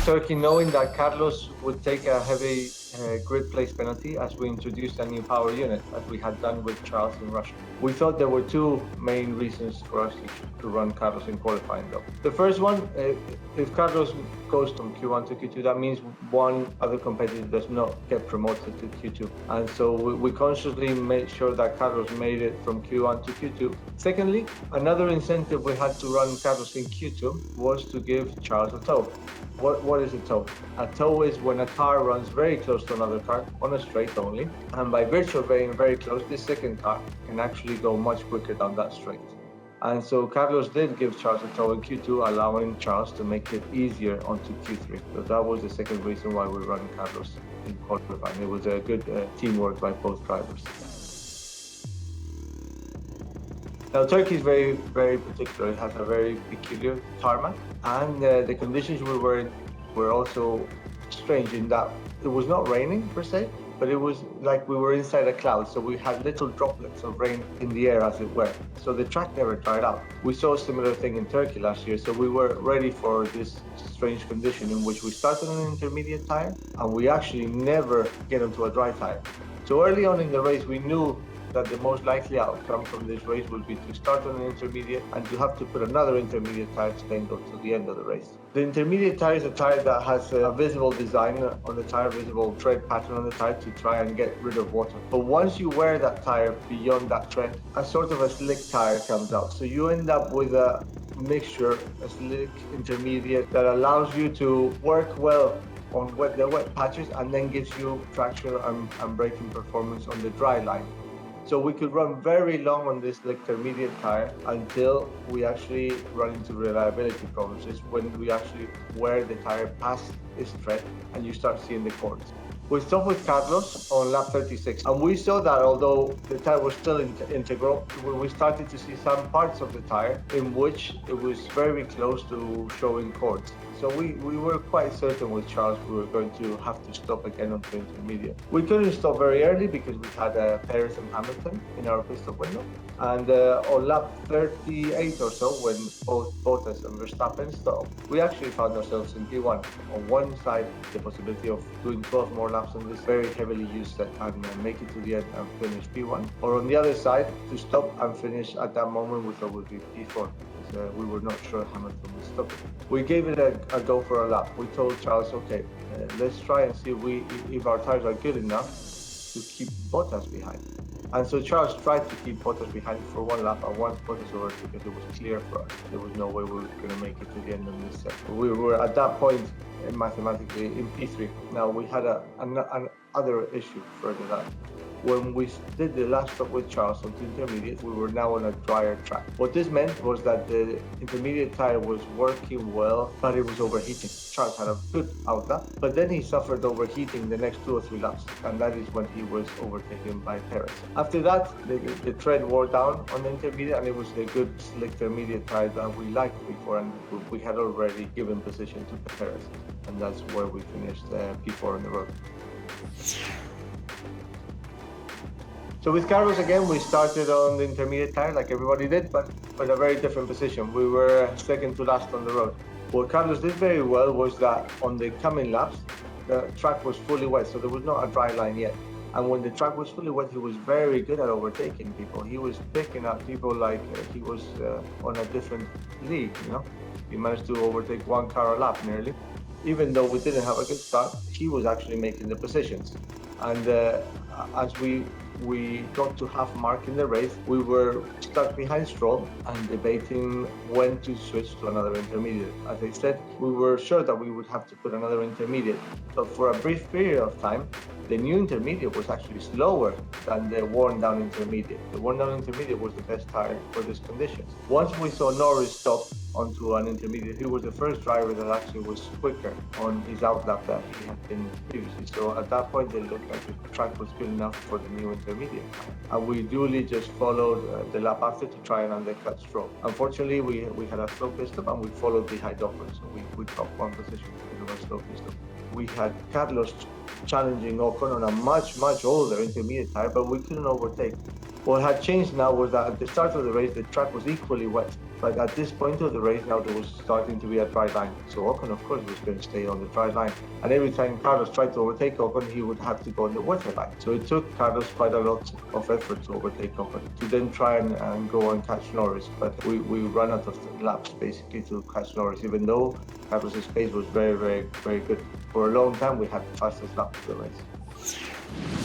Turkey knowing that Carlos would take a heavy grid place penalty as we introduced a new power unit, as we had done with Charles in Russia. We thought there were two main reasons for us to run Carlos in qualifying, though. The first one, if Carlos goes from Q1 to Q2, that means one other competitor does not get promoted to Q2. And so we consciously made sure that Carlos made it from Q1 to Q2. Secondly, another incentive we had to run Carlos in Q2 was to give Charles a tow. What is a tow? A tow is when a car runs very close to another car on a straight only, and by virtue of being very close, this second car can actually go much quicker down that straight. And so Carlos did give Charles a tow in Q2, allowing Charles to make it easier onto Q3. So that was the second reason why we run Carlos in qualifying. It was a good teamwork by both drivers. Now, Turkey is very, very particular. It has a very peculiar tarmac, and the conditions we were in were also strange in that it was not raining per se, but it was like we were inside a cloud, so we had little droplets of rain in the air, as it were. So the track never dried out. We saw a similar thing in Turkey last year, so we were ready for this strange condition in which we started on an intermediate tire, and we actually never get onto a dry tire. So early on in the race, we knew that the most likely outcome from this race would be to start on an intermediate and to have to put another intermediate tire to then go to the end of the race. The intermediate tire is a tire that has a visible design on the tire, visible tread pattern on the tire to try and get rid of water. But once you wear that tire beyond that tread, a sort of a slick tire comes out. So you end up with a mixture, a slick intermediate that allows you to work well on the wet patches and then gives you traction and braking performance on the dry line. So we could run very long on this intermediate tire until we actually run into reliability problems. It's when we actually wear the tire past its tread and you start seeing the cords. We stopped with Carlos on lap 36, and we saw that although the tire was still integral, we started to see some parts of the tire in which it was very close to showing cords. So we were quite certain with Charles we were going to have to stop again on the intermediate. We couldn't stop very early because we had Perez and Hamilton in our pit stop window. And on lap 38 or so, when both Bottas and Verstappen stopped, we actually found ourselves in P1. On one side, the possibility of doing 12 more laps on this very heavily used set and make it to the end and finish P1. Or on the other side, to stop and finish at that moment we thought would be P4. We were not sure Hamilton would stop it. We gave it a go for a lap. We told Charles, okay, let's try and see if our tires are good enough to keep Bottas behind. And so Charles tried to keep Bottas behind for one lap, and once Bottas over because it was clear for us. There was no way we were going to make it to the end of this set. We were at that point mathematically in P3. Now we had another issue further down. When we did the last stop with Charles on the intermediate, we were now on a drier track. What this meant was that the intermediate tire was working well, but it was overheating. Charles had a good outlap, but then he suffered overheating the next 2 or 3 laps, and that is when he was overtaken by Perez. After that, the tread wore down on the intermediate, and it was the good slick intermediate tire that we liked before, and we had already given position to Perez, and that's where we finished P4 on the road. So with Carlos again, we started on the intermediate tire like everybody did, but a very different position. We were second to last on the road. What Carlos did very well was that on the coming laps, the track was fully wet, so there was not a dry line yet. And when the track was fully wet, he was very good at overtaking people. He was picking up people like he was on a different league, you know. He managed to overtake one car a lap nearly. Even though we didn't have a good start, he was actually making the positions. And as we got to half mark in the race, we were stuck behind Stroll and debating when to switch to another intermediate. As I said, we were sure that we would have to put another intermediate, but for a brief period of time, the new intermediate was actually slower than the worn down intermediate. The worn down intermediate was the best tire for these conditions. Once we saw Norris stop onto an intermediate, he was the first driver that actually was quicker on his outlap that he had been previously. So at that point, it looked like the track was good enough for the new intermediate. And we duly just followed the lap after to try and undercut Stroll. Unfortunately, we had a slow pit stop and we followed behind Ocon, so we dropped one position because of a slow pit stop. We had Carlos challenging Ocon on a much older intermediate tire, but we couldn't overtake. What had changed now was that at the start of the race, the track was equally wet. But at this point of the race now, there was starting to be a dry line. So Ocon, of course, was going to stay on the dry line. And every time Carlos tried to overtake Ocon, he would have to go on the water line. So it took Carlos quite a lot of effort to overtake Ocon, to then try and go and catch Norris. But we ran out of laps, basically, to catch Norris, even though Carlos's pace was very, very, very good. For a long time, we had the fastest lap of the race.